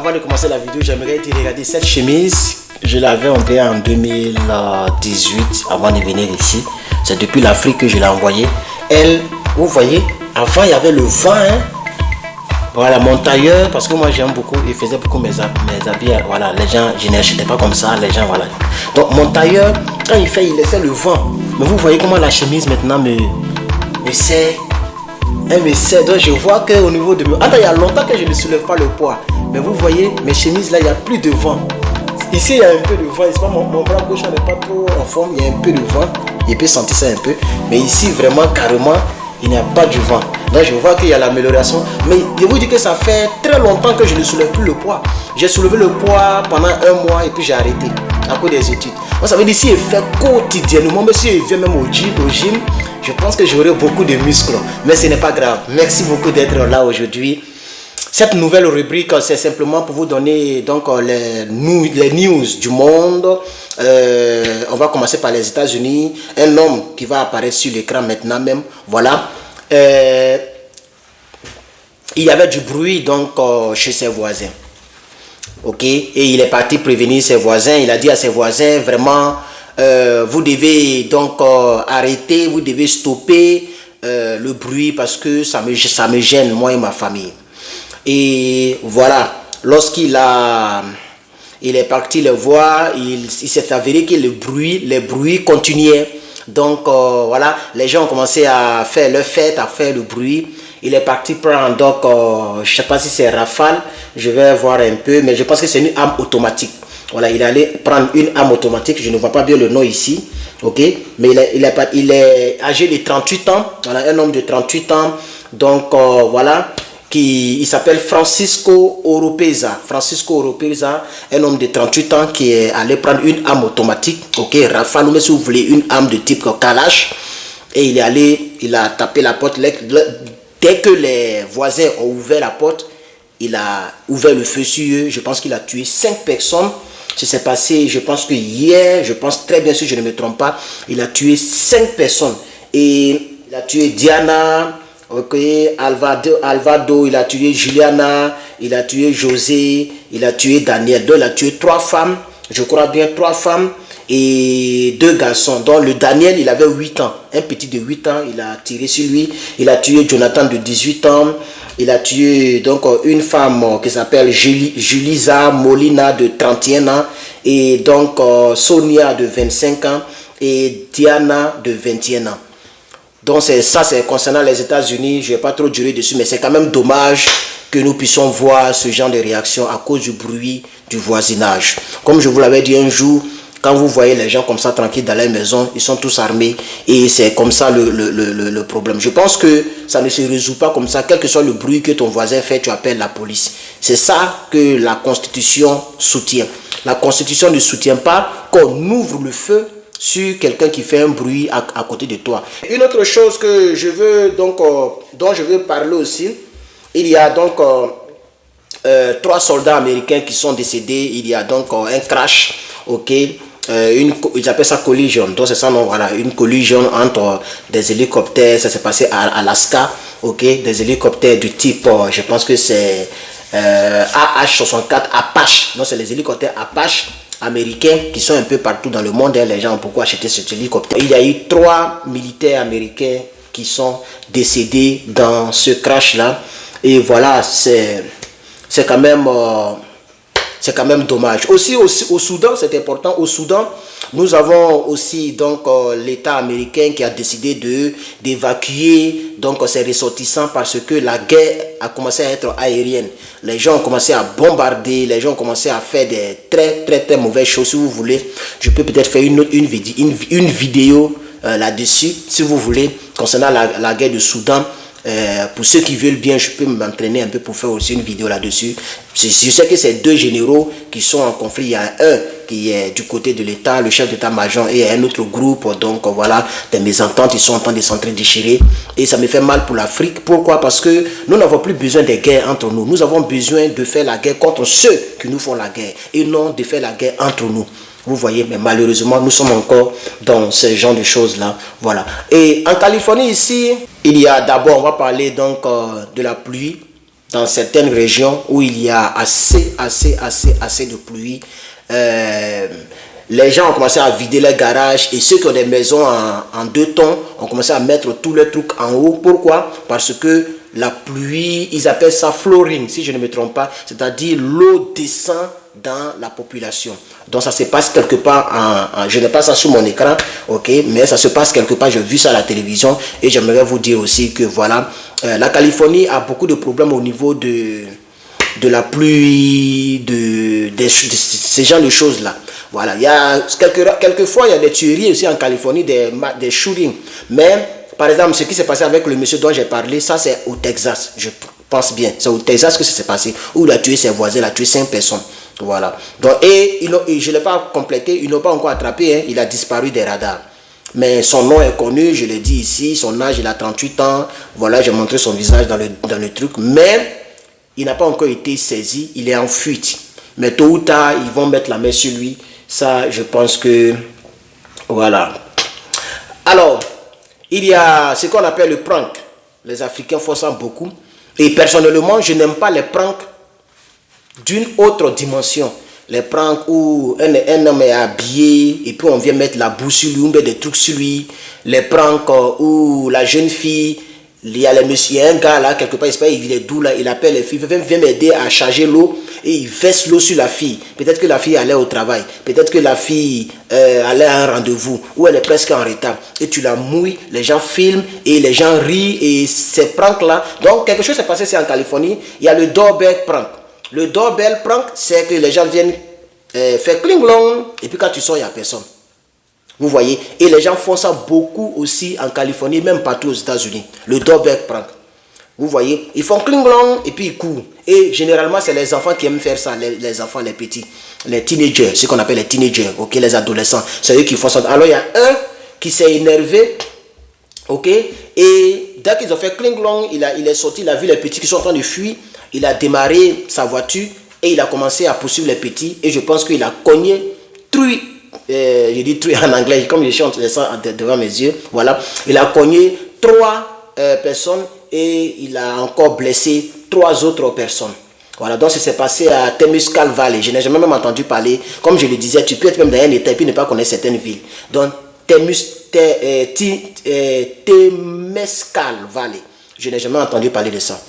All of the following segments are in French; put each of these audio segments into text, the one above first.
Avant de commencer la vidéo, j'aimerais te regarder cette chemise. Je l'avais envoyée en 2018 avant de venir ici. C'est depuis l'Afrique que je l'ai envoyée. Elle, vous voyez, avant il y avait le vent. Hein? Voilà, mon tailleur, parce que moi j'aime beaucoup, il faisait beaucoup mes habits. Voilà, les gens, je n'achetais pas comme ça, les gens, voilà. Donc mon tailleur, quand il fait, il laissait le vent. Mais vous voyez comment la chemise maintenant me serre. Elle me serre. Donc je vois qu'au niveau de... Attends, il y a longtemps que je ne soulève pas le poids. Mais vous voyez, mes chemises là, il n'y a plus de vent. Ici, il y a un peu de vent. Mon bras gauche n'est pas trop en forme. Il y a un peu de vent. Il peut sentir ça un peu. Mais ici, vraiment, carrément, il n'y a pas de vent. Là, je vois qu'il y a l'amélioration. Mais je vous dis que ça fait très longtemps que je ne soulève plus le poids. J'ai soulevé le poids pendant un mois et puis j'ai arrêté à cause des études. Moi, ça veut dire si je fais quotidiennement, mais si je viens même au gym, je pense que j'aurai beaucoup de muscles. Mais ce n'est pas grave. Merci beaucoup d'être là aujourd'hui. Cette nouvelle rubrique, c'est simplement pour vous donner donc, les news du monde. On va commencer par les États-Unis. Un homme qui va apparaître sur l'écran maintenant même. Voilà. Il y avait du bruit donc chez ses voisins. Ok. Et il est parti prévenir ses voisins. Il a dit à ses voisins, vraiment, vous devez donc arrêter, vous devez stopper le bruit parce que ça me gêne, moi et ma famille. Et voilà, lorsqu'il est parti le voir, il s'est avéré que les bruits continuaient. Donc voilà, les gens ont commencé à faire leur fête, à faire le bruit. Il est parti prendre, donc je ne sais pas si c'est Rafale, je vais voir un peu, mais je pense que c'est une arme automatique. Voilà, il allait prendre une arme automatique, je ne vois pas bien le nom ici, ok, mais il est âgé de 38 ans, voilà, un homme de 38 ans, donc voilà. Il s'appelle Francisco Oropeza. Francisco Oropeza, un homme de 38 ans qui est allé prendre une arme automatique. Ok, Rafale, mais si vous voulez une arme de type Kalash. Et il est allé, il a tapé la porte. Dès que les voisins ont ouvert la porte, il a ouvert le feu sur eux. Je pense qu'il a tué 5 personnes. Ça s'est passé, je pense que hier, je pense très bien si je ne me trompe pas, il a tué 5 personnes. Et il a tué Diana. Ok, Alvado, il a tué Juliana, il a tué José, il a tué Daniel. Donc il a tué 3 femmes, je crois bien 3 femmes et 2 garçons. Donc le Daniel, il avait 8 ans, un petit de 8 ans, il a tiré sur lui. Il a tué Jonathan de 18 ans, il a tué donc une femme qui s'appelle Julisa Molina de 31 ans et donc Sonia de 25 ans et Diana de 21 ans. Donc ça c'est concernant les États-Unis, je ne vais pas trop durer dessus, mais c'est quand même dommage que nous puissions voir ce genre de réaction à cause du bruit du voisinage. Comme je vous l'avais dit un jour, quand vous voyez les gens comme ça tranquilles dans la maison, ils sont tous armés et c'est comme ça le problème. Je pense que ça ne se résout pas comme ça, quel que soit le bruit que ton voisin fait, tu appelles la police. C'est ça que la Constitution soutient. La Constitution ne soutient pas qu'on ouvre le feu sur quelqu'un qui fait un bruit à côté de toi. Une autre chose que je veux donc dont je veux parler aussi, il y a donc 3 soldats américains qui sont décédés. Il y a donc un crash, ok, ils appellent ça collision, donc c'est ça, non, voilà, une collision entre des hélicoptères. Ça s'est passé à Alaska, ok, des hélicoptères du type, je pense que c'est AH-64 Apache, non, c'est les hélicoptères Apache américains qui sont un peu partout dans le monde. Les gens ont beaucoup acheté cet hélicoptère. Il y a eu 3 militaires américains qui sont décédés dans ce crash là et voilà, c'est quand même dommage. Aussi au Soudan, c'est important, au Soudan nous avons aussi donc l'État américain qui a décidé d'évacuer donc ses ressortissants parce que la guerre a commencé à être aérienne. Les gens ont commencé à bombarder, les gens ont commencé à faire des très mauvaises choses. Si vous voulez, je peux peut-être faire une vidéo là-dessus, si vous voulez, concernant la guerre du Soudan. Pour ceux qui veulent bien, je peux m'entraîner un peu pour faire aussi une vidéo là-dessus. Je sais que c'est 2 généraux qui sont en conflit. Il y a un qui est du côté de l'État, le chef d'état-major, et un autre groupe. Donc voilà, des mésententes, ils sont en train de s'entre-déchirer. Et ça me fait mal pour l'Afrique. Pourquoi? Parce que nous n'avons plus besoin de guerre entre nous. Nous avons besoin de faire la guerre contre ceux qui nous font la guerre et non de faire la guerre entre nous. Vous voyez, mais malheureusement, nous sommes encore dans ce genre de choses-là. Voilà. Et en Californie, ici, il y a d'abord, on va parler donc de la pluie. dans certaines régions où il y a assez de pluie, les gens ont commencé à vider leurs garages et ceux qui ont des maisons en 2 tons ont commencé à mettre tous leurs trucs en haut. Pourquoi? Parce que la pluie, ils appellent ça flooring, si je ne me trompe pas, c'est-à-dire l'eau descend dans la population. Donc ça se passe quelque part, je n'ai pas ça sur mon écran, ok, mais ça se passe quelque part, j'ai vu ça à la télévision et j'aimerais vous dire aussi que voilà, la Californie a beaucoup de problèmes au niveau de la pluie, de ce genre de choses là. Voilà, il y a quelquefois il y a des tueries aussi en Californie, des shootings. Mais par exemple, ce qui s'est passé avec le monsieur dont j'ai parlé, ça c'est au Texas, je pense bien. C'est au Texas que ça s'est passé, où il a tué ses voisins, il a tué 5 personnes. Voilà. Donc, et je ne l'ai pas complété, ils n'ont pas encore attrapé, hein, il a disparu des radars. Mais son nom est connu, je l'ai dit ici, son âge, il a 38 ans. Voilà, j'ai montré son visage dans le truc. Mais il n'a pas encore été saisi, il est en fuite. Mais tôt ou tard, ils vont mettre la main sur lui. Ça, je pense que... Voilà. Alors, il y a ce qu'on appelle le prank. Les Africains font ça beaucoup. Et personnellement, je n'aime pas les pranks d'une autre dimension. Les pranks où un homme est habillé et puis on vient mettre la boue sur lui, on met des trucs sur lui. Les pranks où la jeune fille, il y a un gars là, quelque part, il est doux là, il appelle les filles, viens m'aider à charger l'eau et il verse l'eau sur la fille. Peut-être que la fille allait au travail, peut-être que la fille allait à un rendez-vous ou elle est presque en retard. Et tu la mouilles, les gens filment et les gens rient et ces pranks là. Donc quelque chose s'est passé ici en Californie, il y a le doorbell prank. Le doorbell prank, c'est que les gens viennent faire cling-long et puis quand tu sors, il n'y a personne. Vous voyez, et les gens font ça beaucoup aussi en Californie, même partout aux États-Unis. Le doorbell prank. Vous voyez, ils font cling-long et puis ils courent. Et généralement, c'est les enfants qui aiment faire ça, les enfants, les petits, les teenagers, ce qu'on appelle les teenagers, ok, les adolescents. C'est eux qui font ça. Alors, il y a un qui s'est énervé, ok, et dès qu'ils ont fait cling-long, il est sorti, il a vu les petits qui sont en train de fuir. Il a démarré sa voiture et il a commencé à poursuivre les petits. Et je pense qu'il a cogné, je dis truie en anglais, comme je chante ça devant mes yeux. Voilà. Il a cogné 3 personnes et il a encore blessé 3 autres personnes. Voilà, donc ça s'est passé à Temescal Valley. Je n'ai jamais même entendu parler. Comme je le disais, tu peux être même dans un état et puis ne pas connaître certaines villes. Donc, Temescal Valley. Je n'ai jamais entendu parler de ça.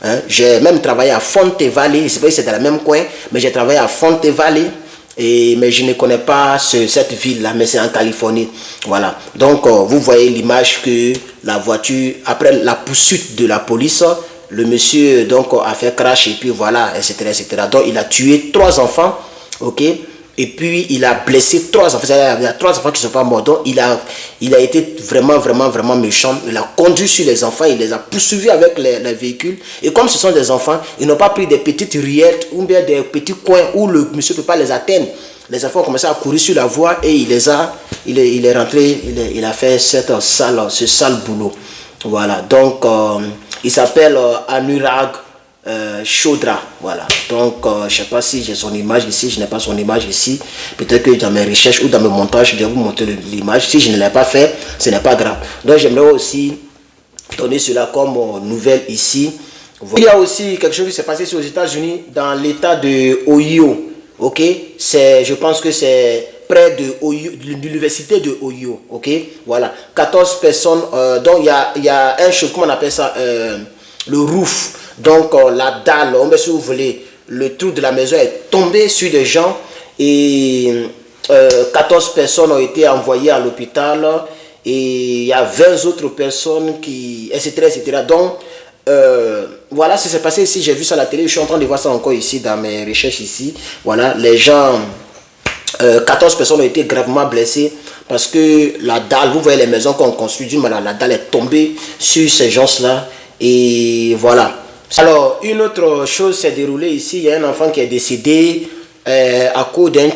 Hein? J'ai même travaillé à Fonte Valley, c'est vrai que c'est dans le même coin, mais j'ai travaillé à Fonte Valley, mais je ne connais pas cette ville-là, mais c'est en Californie. Voilà. Donc, vous voyez l'image que la voiture, après la poursuite de la police, le monsieur donc, a fait crash et puis voilà, etc., etc. Donc, il a tué 3 enfants, ok? Et puis, il a blessé 3 enfants. Il y a 3 enfants qui ne sont pas morts. Donc, il a été vraiment méchant. Il a conduit sur les enfants. Il les a poursuivis avec les véhicules. Et comme ce sont des enfants, ils n'ont pas pris des petites ruelles ou bien des petits coins où le monsieur ne peut pas les atteindre. Les enfants ont commencé à courir sur la voie et il est rentré, il a fait ce sale boulot. Voilà. Donc, il s'appelle Anurag Chaudhra, voilà. Donc je ne sais pas si j'ai son image ici, je n'ai pas son image ici. Peut-être que dans mes recherches ou dans mes montages, je vais vous montrer l'image. Si je ne l'ai pas fait, ce n'est pas grave. Donc j'aimerais aussi donner cela comme nouvelle ici. Il y a aussi quelque chose qui s'est passé aux États-Unis, dans l'état de Ohio. Ok, je pense que c'est près de l'université de Ohio. Ok, voilà. 14 personnes. Donc il y a un chose, comment on appelle ça, le roof. Donc la dalle, si vous voulez, le trou de la maison est tombé sur les gens et 14 personnes ont été envoyées à l'hôpital et il y a 20 autres personnes qui, etc. Donc voilà ce qui s'est passé ici, j'ai vu ça à la télé, je suis en train de voir ça encore ici dans mes recherches ici. Voilà, les gens, 14 personnes ont été gravement blessées parce que la dalle, vous voyez les maisons qu'on construit, la dalle est tombée sur ces gens-là et voilà. Alors, une autre chose s'est déroulée ici. Il y a un enfant qui est décédé à cause d'un,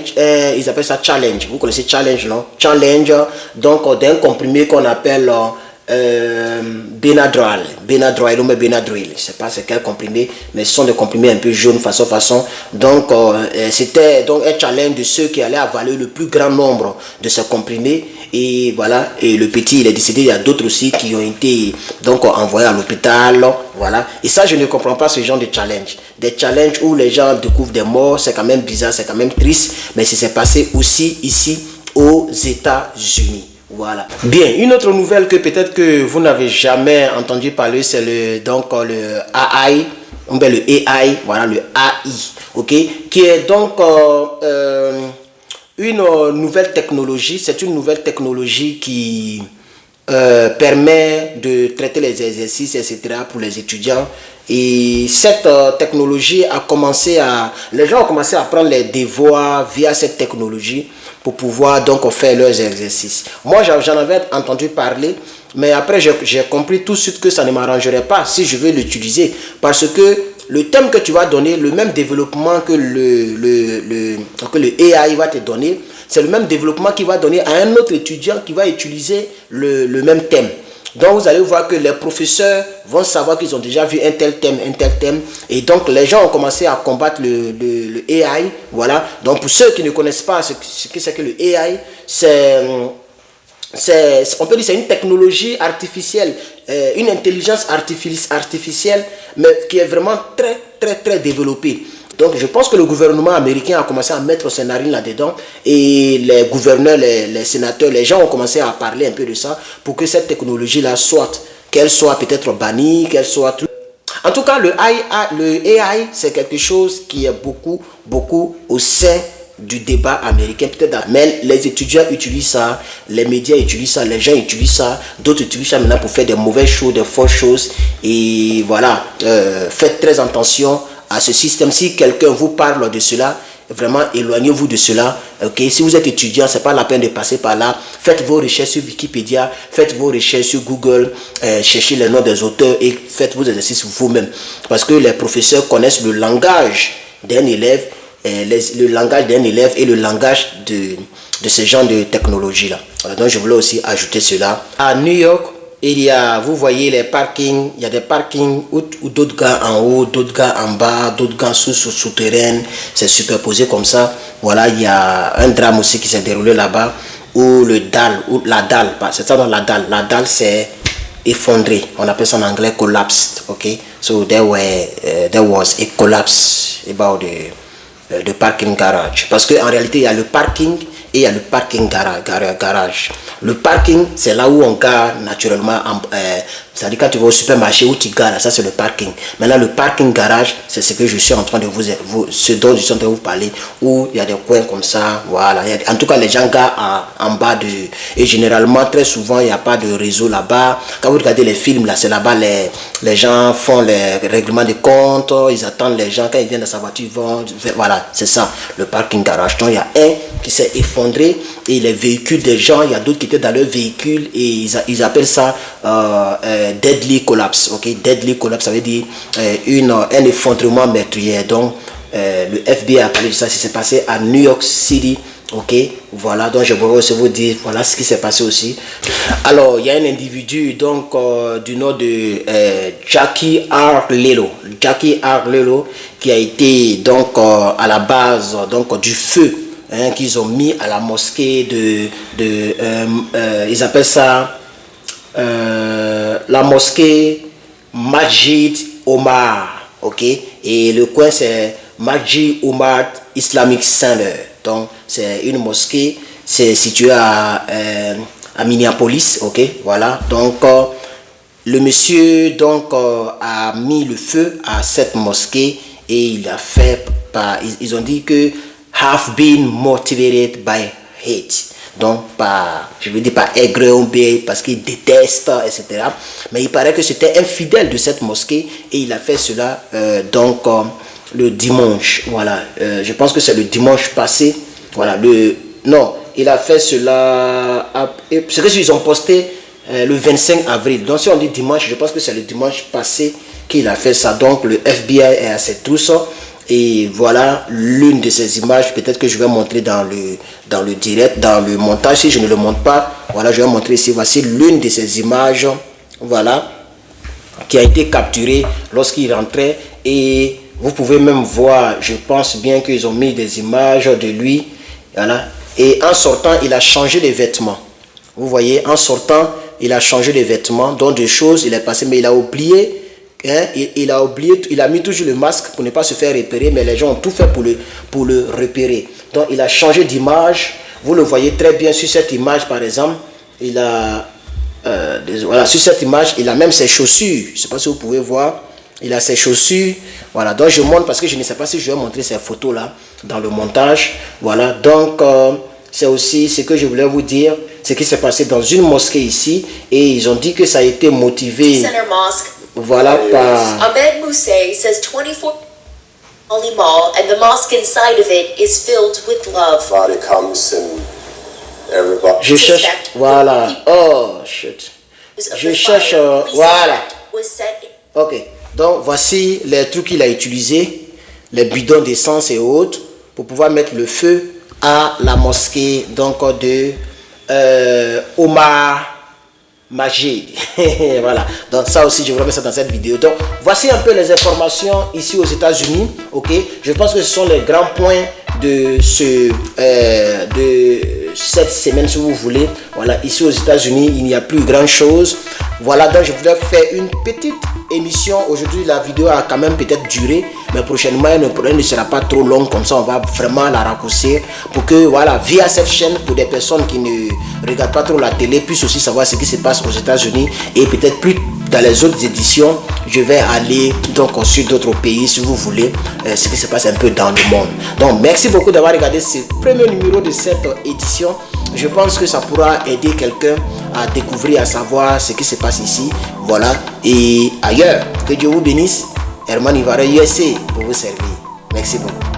ils appellent ça challenge. Vous connaissez challenge, non? Challenge, donc d'un comprimé qu'on appelle Benadryl ou Benadryl, je sais pas c'est quel comprimé, mais ce sont des comprimés un peu jaunes façon. Donc c'était donc un challenge de ceux qui allaient avaler le plus grand nombre de ces comprimés, et voilà, et le petit il est décédé. Il y a d'autres aussi qui ont été donc envoyés à l'hôpital, voilà. Et ça, je ne comprends pas ce genre de challenge, des challenges où les gens découvrent des morts. C'est quand même bizarre, c'est quand même triste, mais c'est passé aussi ici aux États-Unis. Voilà. Bien, une autre nouvelle que peut-être que vous n'avez jamais entendu parler, c'est le AI, le AI, voilà, le AI, ok, qui est donc une nouvelle technologie. C'est une nouvelle technologie qui permet de traiter les exercices, etc. pour les étudiants. Et cette technologie a commencé à... Les gens ont commencé à prendre les devoirs via cette technologie pour pouvoir donc faire leurs exercices. Moi, j'en avais entendu parler, mais après, j'ai compris tout de suite que ça ne m'arrangerait pas si je veux l'utiliser. Parce que le thème que tu vas donner, le même développement que le AI va te donner, c'est le même développement qu'il va donner à un autre étudiant qui va utiliser le même thème. Donc vous allez voir que les professeurs vont savoir qu'ils ont déjà vu un tel thème, et donc les gens ont commencé à combattre le AI, voilà. Donc pour ceux qui ne connaissent pas ce que c'est que le AI, on peut dire c'est une technologie artificielle, une intelligence artificielle, mais qui est vraiment très développée. Donc je pense que le gouvernement américain a commencé à mettre ses narines là-dedans, et les gouverneurs, les sénateurs, les gens ont commencé à parler un peu de ça pour que cette technologie-là qu'elle soit peut-être bannie, qu'elle soit... En tout cas, le AI, c'est quelque chose qui est beaucoup au sein du débat américain, peut-être, mais les étudiants utilisent ça, les médias utilisent ça, les gens utilisent ça, d'autres utilisent ça maintenant pour faire des mauvaises choses, des fausses choses, et voilà, faites très attention à ce système. Si quelqu'un vous parle de cela, vraiment éloignez-vous de cela, ok. Si vous êtes étudiant, c'est pas la peine de passer par là. Faites vos recherches sur Wikipédia, faites vos recherches sur Google, cherchez les noms des auteurs et faites vos exercices vous-même, parce que les professeurs connaissent le langage d'un élève, le langage d'un élève et le langage de ce genre de technologie là. Voilà, donc je voulais aussi ajouter cela. À New York, il y a, vous voyez les parkings, il y a des parkings où d'autres gars en haut, d'autres gars en bas, d'autres gars souterrain, c'est superposé comme ça. Voilà, il y a un drame aussi qui s'est déroulé là-bas, où la dalle, c'est ça dans la dalle s'est effondrée. On appelle ça en anglais collapsed, ok. So there was a collapse about the parking garage. Parce qu'en réalité, il y a le parking et il y a le parking garage. Le parking, c'est là où on gare naturellement, c'est-à-dire quand tu vas au supermarché où tu gares, ça c'est le parking. Maintenant, le parking garage, c'est ce que je suis en train de ce dont je suis en train de vous parler, où il y a des coins comme ça, voilà. En tout cas, les gens garent en bas et généralement, très souvent, il n'y a pas de réseau là-bas. Quand vous regardez les films, là, c'est là-bas, les gens font les règlements de compte, ils attendent les gens, quand ils viennent dans sa voiture, ils vont, voilà, c'est ça, le parking garage. Donc, il y a un qui s'est effondré, et les véhicules des gens, il y a d'autres qui étaient dans leur véhicule, et ils appellent ça deadly collapse, ok. Deadly collapse, ça veut dire un effondrement meurtrier. Donc le FBI a parlé de ça, c'est passé à New York City, ok. Voilà, donc je voudrais aussi vous dire, voilà ce qui s'est passé aussi. Alors il y a un individu donc du nom de Jackie R. Lelo, qui a été donc à la base donc du feu qu'ils ont mis à la mosquée ils appellent ça la mosquée Masjid Omar, ok. Et le coin c'est Masjid Omar Islamic Center. Donc c'est une mosquée, c'est situé à Minneapolis, ok. Voilà, donc le monsieur donc a mis le feu à cette mosquée, et il a fait ils ont dit que have been motivated by hate. Donc je veux dire par aigreur, parce qu'il déteste, etc. Mais il paraît que c'était un fidèle de cette mosquée, et il a fait cela donc le dimanche. Voilà, je pense que c'est le dimanche passé. Voilà, non, il a fait cela. C'est que ils ont posté le 25 avril. Donc si on dit dimanche, je pense que c'est le dimanche passé qu'il a fait ça. Donc le FBI est à ses trousses. Et voilà l'une de ces images, peut-être que je vais montrer dans le direct, dans le montage. Si je ne le montre pas, voilà, je vais montrer ici. Voici l'une de ces images, voilà, qui a été capturée lorsqu'il rentrait. Et vous pouvez même voir, je pense bien qu'ils ont mis des images de lui, voilà. Et en sortant, il a changé les vêtements. Vous voyez, en sortant, il a changé les vêtements, donc des choses, il est passé, mais il a oublié. Hein, il a oublié, il a mis toujours le masque pour ne pas se faire repérer, mais les gens ont tout fait pour le repérer. Donc il a changé d'image. Vous le voyez très bien sur cette image, par exemple. Il a voilà, sur cette image, il a même ses chaussures. Je ne sais pas si vous pouvez voir. Il a ses chaussures. Voilà, donc je montre parce que je ne sais pas si je vais montrer ces photos là dans le montage. Voilà, donc c'est aussi ce que je voulais vous dire. Ce qui s'est passé dans une mosquée ici, et ils ont dit que ça a été motivé. Voilà, par Ahmed Moussay says 24 Holy Mall and the mosque inside of it is filled with love. Comes and everybody. Je cherche, voilà. Oh shit. Je cherche, voilà. Ok, donc voici les trucs qu'il a utilisés, les bidons d'essence et autres, pour pouvoir mettre le feu à la mosquée donc de Omar Majid. Voilà, donc ça aussi je vous remets ça dans cette vidéo. Donc voici un peu les informations ici aux États-Unis. Ok, je pense que ce sont les grands points de cette semaine, si vous voulez. Voilà, ici aux États-Unis il n'y a plus grand chose. Voilà, donc je voulais faire une petite émission aujourd'hui. La vidéo a quand même peut-être duré, mais prochainement elle ne sera pas trop longue, comme ça on va vraiment la raccourcir pour que voilà, via cette chaîne, pour des personnes qui ne regardent pas trop la télé puissent aussi savoir ce qui se passe aux États-Unis, et peut-être plus dans les autres éditions je vais aller donc sur d'autres pays si vous voulez, ce qui se passe un peu dans le monde. Donc merci beaucoup d'avoir regardé ce premier numéro de cette édition. Je pense que ça pourra aider quelqu'un à découvrir, à savoir ce qui se passe ici, voilà, et ailleurs. Que Dieu vous bénisse. Herman Ivara USA pour vous servir. Merci beaucoup.